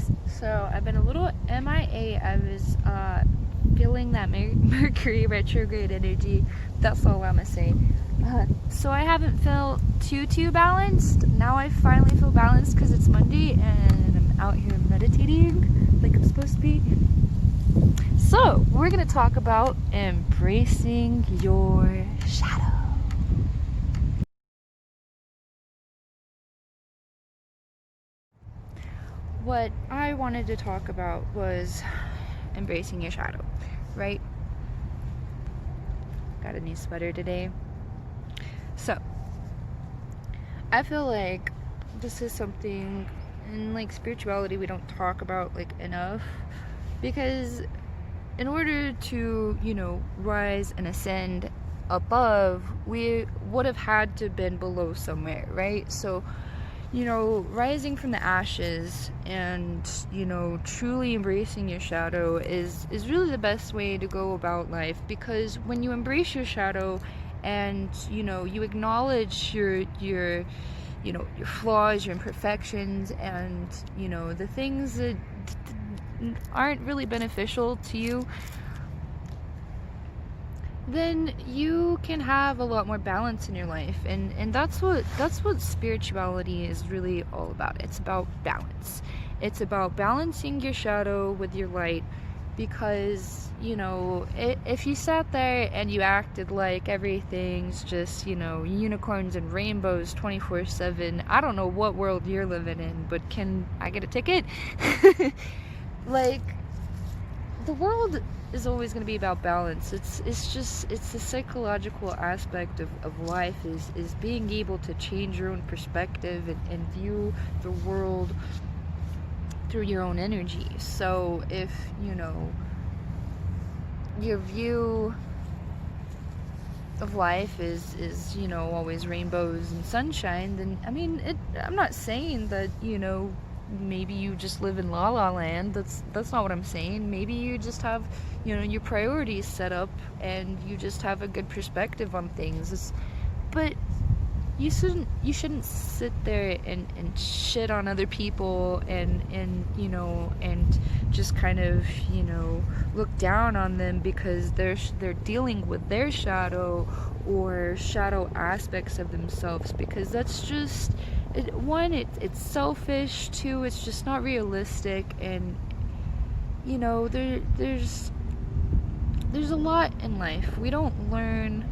guys. So I've been a little MIA. I was feeling that Mercury retrograde energy. That's all I'm gonna say. So I haven't felt too balanced. Now I finally feel balanced because it's Monday and I'm out here meditating like I'm supposed to be. So we're gonna talk about embracing your shadow. What I wanted to talk about was embracing your shadow, right? Got a new sweater today. So, I feel like this is something in like spirituality we don't talk about like enough, because in order to, rise and ascend above, we would have had to been below somewhere, right? So, rising from the ashes and, truly embracing your shadow is really the best way to go about life, because when you embrace your shadow and, you acknowledge your flaws, your imperfections, and, the things that aren't really beneficial to you, then you can have a lot more balance in your life, and that's what spirituality is really all about. It's about balance. It's about balancing your shadow with your light, because if you sat there and you acted like everything's just unicorns and rainbows 24/7, I don't know what world you're living in, but can I get a ticket? Like, the world is always going to be about balance. It's the psychological aspect of life is being able to change your own perspective and view the world through your own energy. So if your view of life is always rainbows and sunshine, then I'm not saying that maybe you just live in la la land. That's not what I'm saying. Maybe you just have your priorities set up and you just have a good perspective on things. But you shouldn't sit there and shit on other people and just kind of look down on them because they're dealing with their shadow or shadow aspects of themselves, because that's just it's selfish. Two, it's just not realistic, and there's a lot in life. We don't learn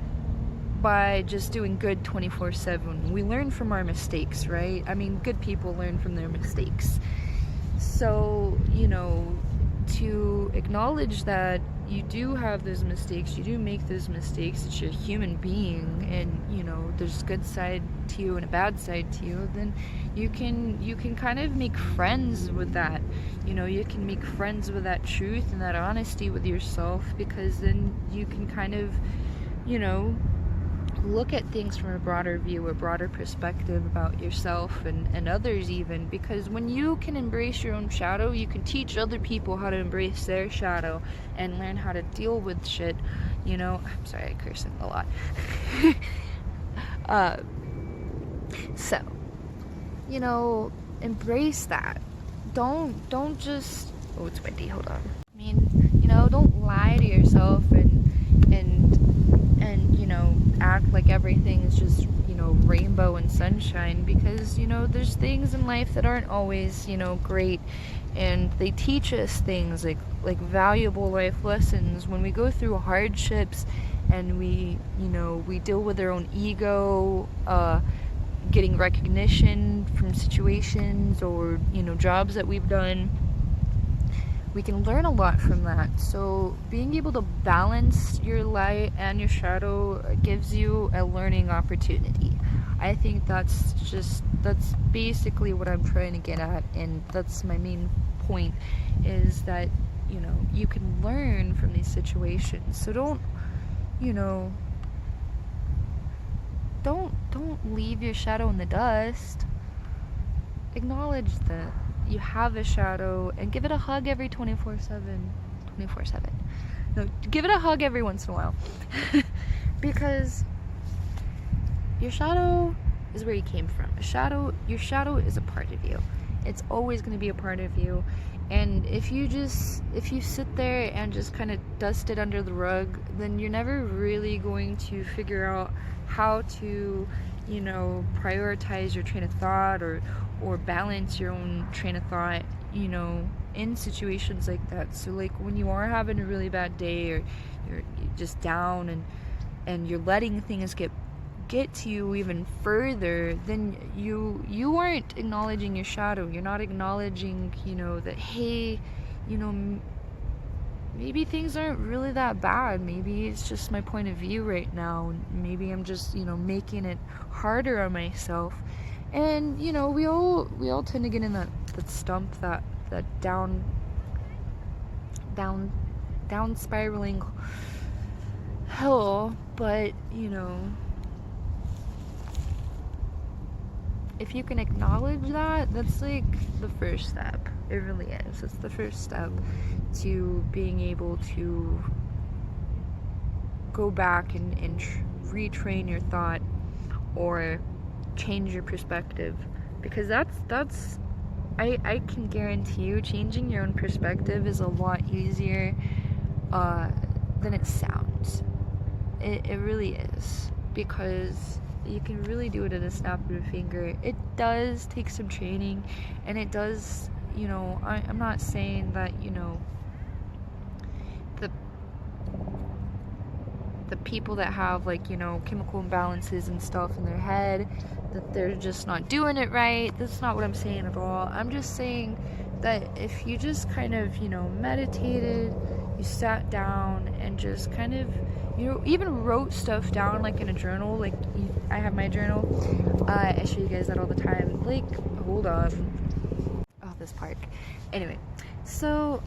by just doing good 24/7. We learn from our mistakes, right? Good people learn from their mistakes. So, to acknowledge that you do have those mistakes, you do make those mistakes, that you're a human being, and there's a good side to you and a bad side to you, then you can kind of make friends with that. You can make friends with that truth and that honesty with yourself, because then you can kind of look at things from a broader view, a broader perspective about yourself and others even, because when you can embrace your own shadow, you can teach other people how to embrace their shadow and learn how to deal with shit. I'm sorry, I curse a lot. So embrace that. Don't just, oh, it's windy, hold on. Don't lie to yourself and act like everything is just rainbow and sunshine, because there's things in life that aren't always great, and they teach us things like valuable life lessons when we go through hardships, and we deal with our own ego, getting recognition from situations or jobs that we've done. We can learn a lot from that. So being able to balance your light and your shadow gives you a learning opportunity. I think that's basically what I'm trying to get at, and that's my main point, is that you can learn from these situations. So don't leave your shadow in the dust. Acknowledge that you have a shadow and give it a hug every 24/7. No, give it a hug every once in a while. Because your shadow is where you came from. Your shadow is a part of you. It's always going to be a part of you. And if you sit there and just kind of dust it under the rug, then you're never really going to figure out how to, prioritize your train of thought, or balance your own train of thought, in situations like that. So like when you are having a really bad day, or you're just down, and you're letting things get to you even further, then you aren't acknowledging your shadow. You're not acknowledging, that, hey, maybe things aren't really that bad. Maybe it's just my point of view right now. Maybe I'm just, making it harder on myself. And, we all tend to get in that stump, that down spiraling hill. But, if you can acknowledge that, that's like the first step. It really is. It's the first step to being able to go back and retrain your thought, or change your perspective. Because that's I can guarantee you, changing your own perspective is a lot easier than it sounds. It really is, because you can really do it at a snap of a finger. It does take some training, and it does, I'm not saying that, the people that have, like, chemical imbalances and stuff in their head, that they're just not doing it right. That's not what I'm saying at all. I'm just saying that if you just kind of, meditated, you sat down and just kind of, even wrote stuff down, like in a journal. Like, I have my journal. I show you guys that all the time. Like, hold on. Oh, this part. Anyway, so,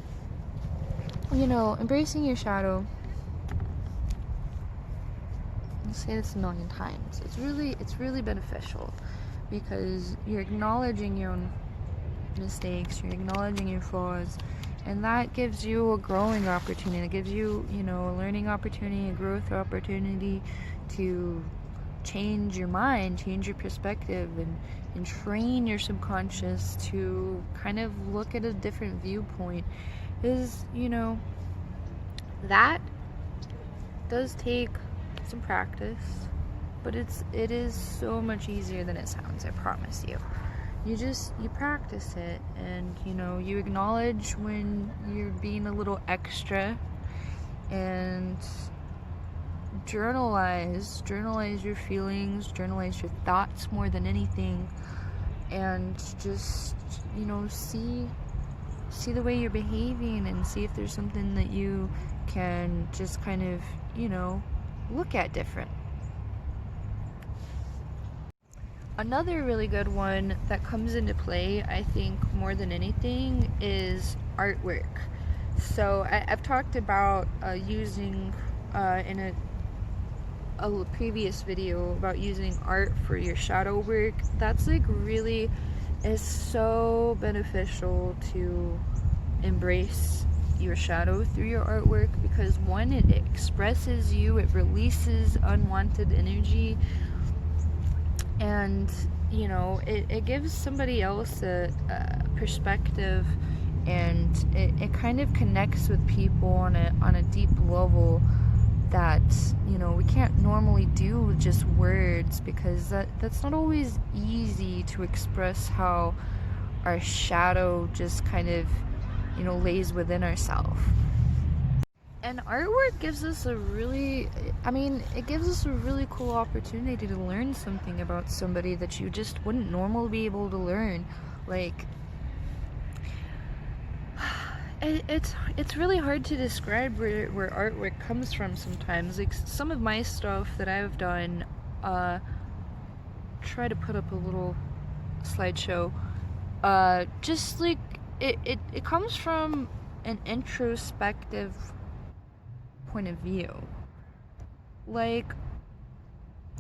embracing your shadow. I'll say this a million times. It's really beneficial, because you're acknowledging your own mistakes, you're acknowledging your flaws, and that gives you a growing opportunity. It gives you, a learning opportunity, a growth opportunity to change your mind, change your perspective, and train your subconscious to kind of look at a different viewpoint. Is, that does take some practice, but it is so much easier than it sounds, I promise you. You practice it, and you acknowledge when you're being a little extra, and journalize your feelings, journalize your thoughts more than anything, and just see the way you're behaving, and see if there's something that you can just kind of look at different. Another really good one that comes into play, I think, more than anything, is artwork. So I've talked about using in a previous video about using art for your shadow work. That's like really is so beneficial to embrace your shadow through your artwork, because one, it expresses you, it releases unwanted energy, and it gives somebody else a perspective, and it kind of connects with people on a deep level that we can't normally do with just words, because that's not always easy to express how our shadow just kind of lays within ourselves. And artwork gives us a really cool opportunity to learn something about somebody that you just wouldn't normally be able to learn. Like, it's really hard to describe where artwork comes from sometimes. Like, some of my stuff that I've done, try to put up a little slideshow, just like it comes from an introspective point of view. Like,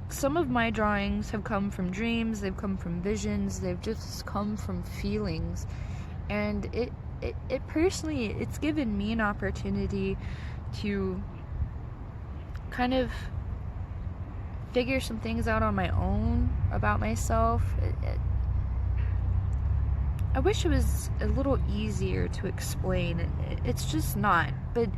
some of my drawings have come from dreams, they've come from visions, they've just come from feelings, and it personally, it's given me an opportunity to kind of figure some things out on my own about myself. I wish it was a little easier to explain. It's just not. But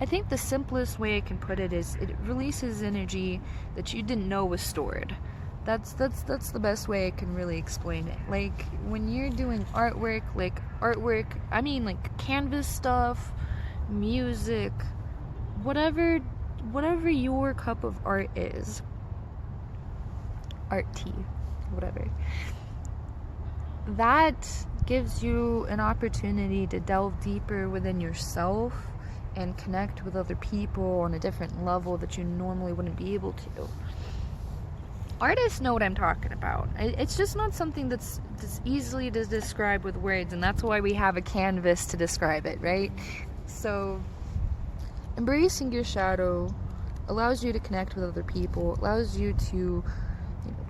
I think the simplest way I can put it is it releases energy that you didn't know was stored. That's the best way I can really explain it. Like when you're doing artwork, I mean like canvas stuff, music, whatever your cup of art is, art tea, whatever. That gives you an opportunity to delve deeper within yourself and connect with other people on a different level that you normally wouldn't be able to. Artists know what I'm talking about. It's just not something that's easily to describe with words, and that's why we have a canvas to describe it, right? So embracing your shadow allows you to connect with other people, allows you to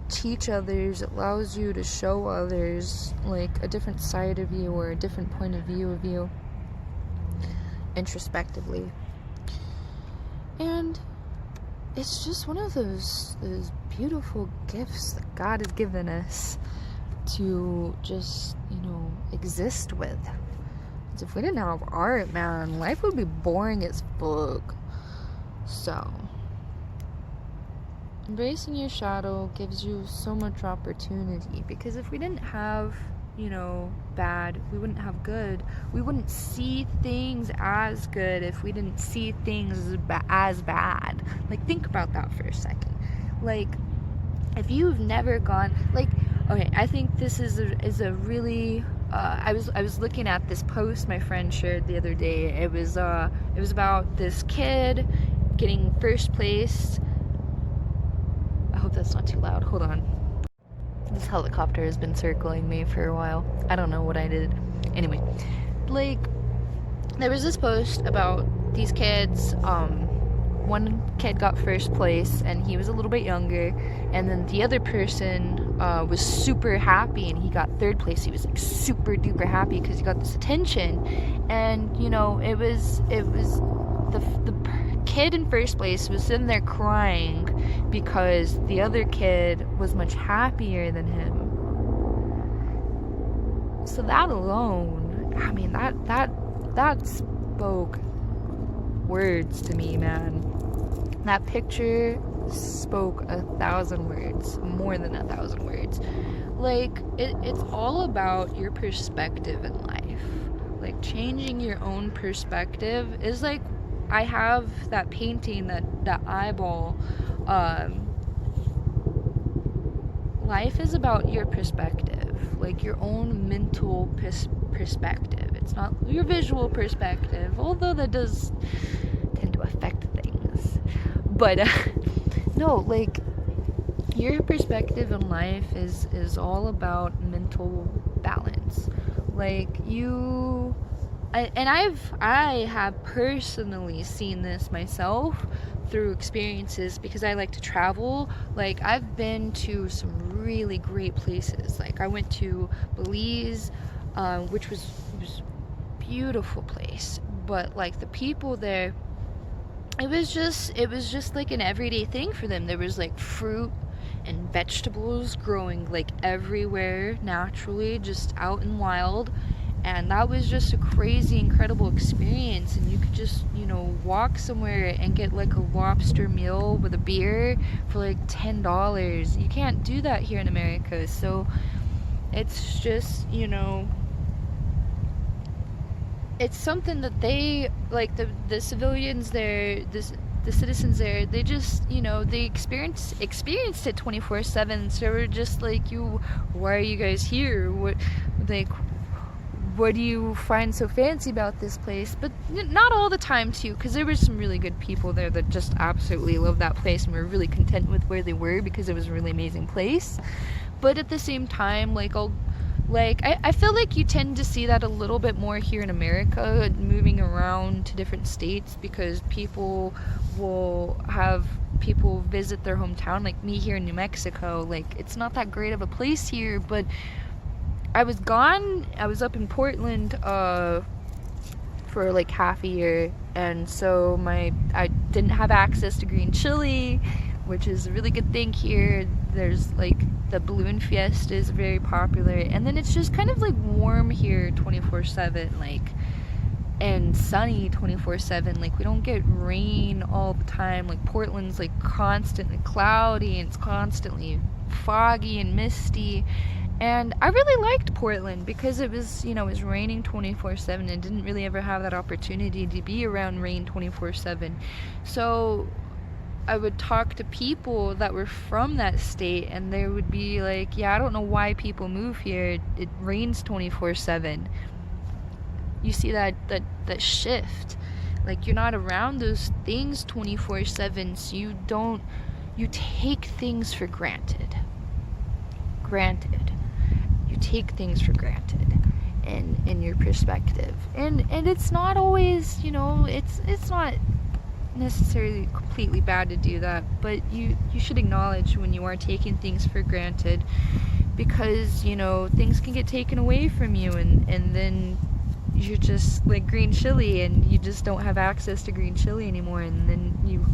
teach others, it allows you to show others like a different side of you or a different point of view of you introspectively. And it's just one of those beautiful gifts that God has given us to just, exist with. If we didn't have art, man, life would be boring as fuck. So embracing your shadow gives you so much opportunity, because if we didn't have, bad, we wouldn't have good. We wouldn't see things as good if we didn't see things as bad. Like, think about that for a second. Like, if you've never gone, like, okay, I think this is a really, I was looking at this post my friend shared the other day. It was about this kid getting first place. I hope that's not too loud. Hold on. This helicopter has been circling me for a while. I don't know what I did. Anyway, like, there was this post about these kids. One kid got first place, and he was a little bit younger, and then the other person was super happy, and he got third place. He was like super duper happy because he got this attention, and it was the kid in first place was sitting there crying because the other kid was much happier than him. So that alone, I mean, that spoke words to me, man. That picture spoke 1,000 words, more than 1,000 words. Like, it's all about your perspective in life. Like, changing your own perspective is like, I have that painting, that eyeball. Life is about your perspective, like your own mental perspective. It's not your visual perspective, although that does tend to affect things. But no, like, your perspective in life is all about mental balance. Like, I have personally seen this myself through experiences, because I like to travel. Like, I've been to some really great places. Like, I went to Belize, which was a beautiful place, but like the people there, it was just like an everyday thing for them. There was like fruit and vegetables growing like everywhere naturally, just out and wild. And that was just a crazy, incredible experience. And you could just, walk somewhere and get like a lobster meal with a beer for like $10. You can't do that here in America. So it's just, it's something that they, like, the civilians there, the citizens there, they just, they experienced it 24/7. So we're just like, why are you guys here? What do you find so fancy about this place? But not all the time too, because there were some really good people there that just absolutely loved that place and were really content with where they were because it was a really amazing place. But at the same time, I feel like you tend to see that a little bit more here in America, moving around to different states, because people will have people visit their hometown. Like me here in New Mexico, like, it's not that great of a place here, but I was up in Portland for like half a year, and so I didn't have access to green chili. which is a really good thing here. There's like the balloon fiesta is very popular, and then it's just kind of like warm here 24/7, like, and sunny 24/7. Like, we don't get rain all the time. Like, Portland's like constantly cloudy, and it's constantly foggy and misty. And I really liked Portland because it was, it was raining 24/7 and didn't really ever have that opportunity to be around rain 24/7. So I would talk to people that were from that state, and they would be like, yeah, I don't know why people move here. It rains 24/7. You see that shift. Like, you're not around those things 24/7, so you take things for granted. You take things for granted in your perspective. And it's not always, it's not necessarily completely bad to do that, but you should acknowledge when you are taking things for granted, because, things can get taken away from you, and then you're just like green chili, and you just don't have access to green chili anymore, and then you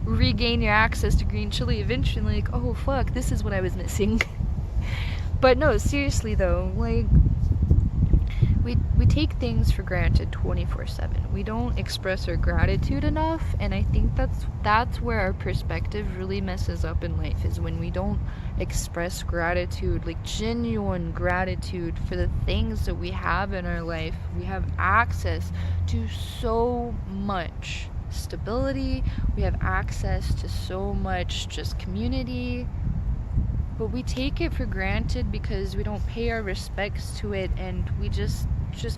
regain your access to green chili eventually, like, oh fuck, this is what I was missing. But no, seriously though, like, we take things for granted 24/7. We don't express our gratitude enough, and I think that's where our perspective really messes up in life, is when we don't express gratitude, like genuine gratitude for the things that we have in our life. We have access to so much stability, we have access to so much just community, but we take it for granted because we don't pay our respects to it, and we just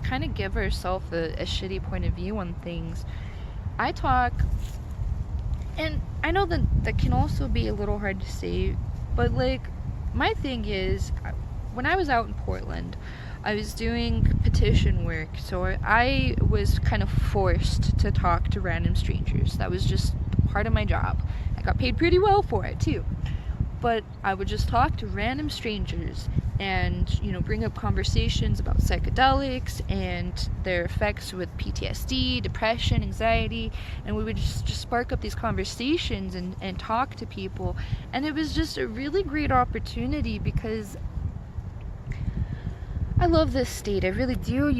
kind of give ourselves a shitty point of view on things. I talk, and I know that can also be a little hard to say, but like, my thing is, when I was out in Portland, I was doing petition work, so I was kind of forced to talk to random strangers. That was just part of my job. I got paid pretty well for it too. But I would just talk to random strangers and, bring up conversations about psychedelics and their effects with PTSD, depression, anxiety, and we would just spark up these conversations and talk to people. And it was just a really great opportunity, because I love this state, I really do.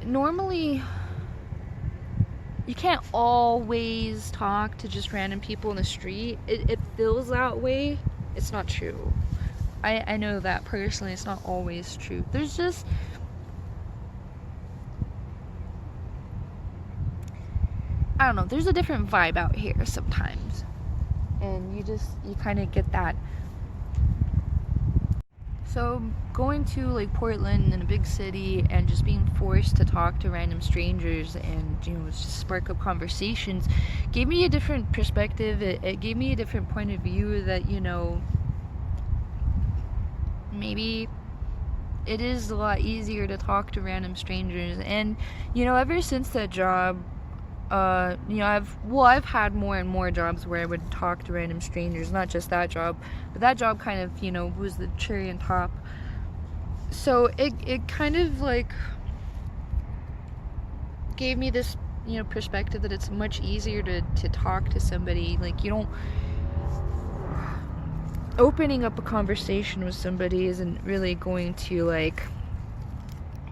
Normally, you can't always talk to just random people in the street. It feels that way. It's not true. I know that personally, it's not always true. There's just, I don't know, there's a different vibe out here sometimes, and you kind of get that. So going to like Portland, in a big city, and just being forced to talk to random strangers and just spark up conversations gave me a different perspective. It gave me a different point of view that maybe it is a lot easier to talk to random strangers. And ever since that job, I've had more and more jobs where I would talk to random strangers. Not just that job, but that job kind of was the cherry on top. So it kind of like gave me this perspective that it's much easier to talk to somebody. Like, opening up a conversation with somebody isn't really going to, like,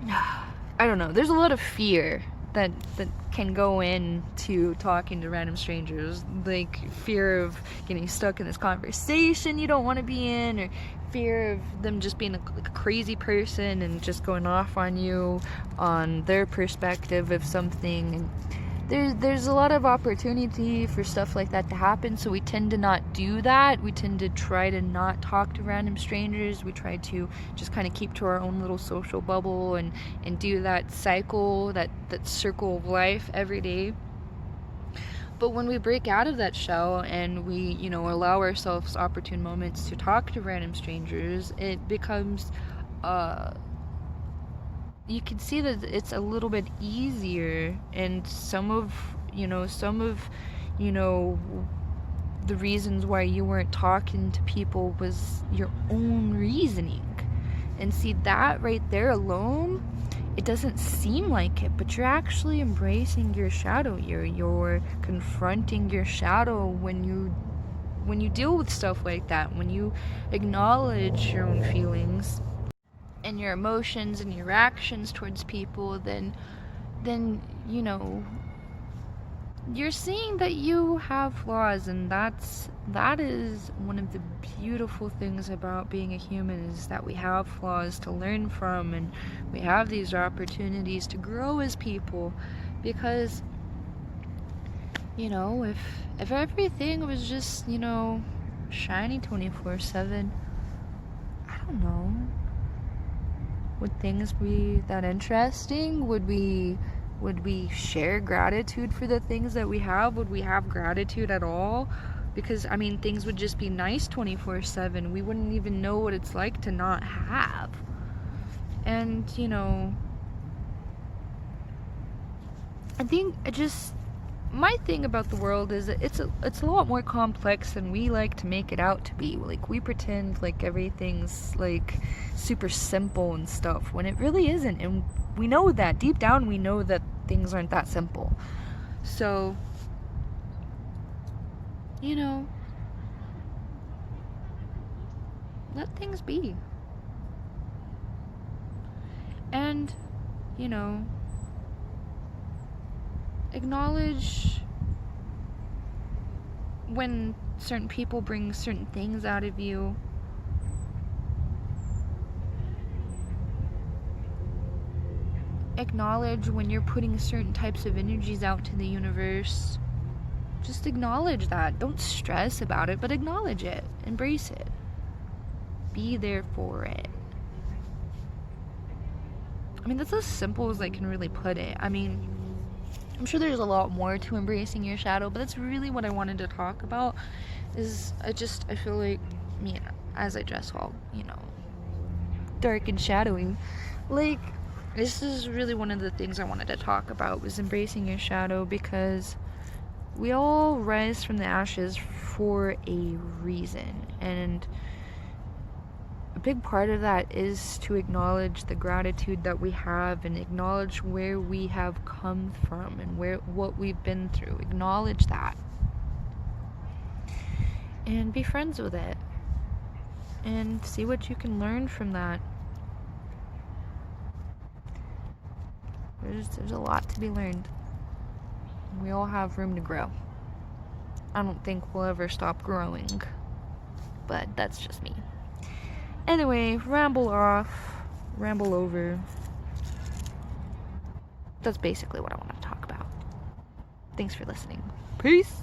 I don't know, there's a lot of fear that can go into talking to random strangers, like fear of getting stuck in this conversation you don't want to be in, or fear of them just being a crazy person and just going off on you on their perspective of something. And there's a lot of opportunity for stuff like that to happen, so we tend to not do that. We tend to try to not talk to random strangers. We try to just kind of keep to our own little social bubble and do that cycle, that circle of life every day. But when we break out of that shell and we allow ourselves opportune moments to talk to random strangers, it becomes you can see that it's a little bit easier, and some of the reasons why you weren't talking to people was your own reasoning. And see, that right there alone, it doesn't seem like it, but you're actually embracing your shadow. You're confronting your shadow when you when you deal with stuff like that, when you acknowledge your own feelings and your emotions and your actions towards people, then you know, you're seeing that you have flaws, and that is one of the beautiful things about being a human, is that we have flaws to learn from, and we have these opportunities to grow as people. Because, you know, if everything was just, you know, shiny 24/7, I don't know, would things be that interesting? Would we share gratitude for the things that we have? Would we have gratitude at all? Because, I mean, things would just be nice 24/7. We wouldn't even know what it's like to not have. And, you know, I think my thing about the world is that it's a lot more complex than we like to make it out to be. Like, we pretend like everything's like super simple and stuff, when it really isn't. And we know that deep down, we know that things aren't that simple. So, you know, let things be. And, you know, acknowledge when certain people bring certain things out of you. Acknowledge when you're putting certain types of energies out to the universe. Just acknowledge that. Don't stress about it, but acknowledge it. Embrace it. Be there for it. I mean, that's as simple as I can really put it. I mean, I'm sure there's a lot more to embracing your shadow, but that's really what I wanted to talk about. Is I feel like, you know, as I dress all, you know, dark and shadowy, like, this is really one of the things I wanted to talk about, was embracing your shadow, because we all rise from the ashes for a reason, and a big part of that is to acknowledge the gratitude that we have, and acknowledge where we have come from and what we've been through. Acknowledge that, and be friends with it, and see what you can learn from that. There's a lot to be learned. We all have room to grow. I don't think we'll ever stop growing, but that's just me. Anyway, ramble over. That's basically what I want to talk about. Thanks for listening. Peace!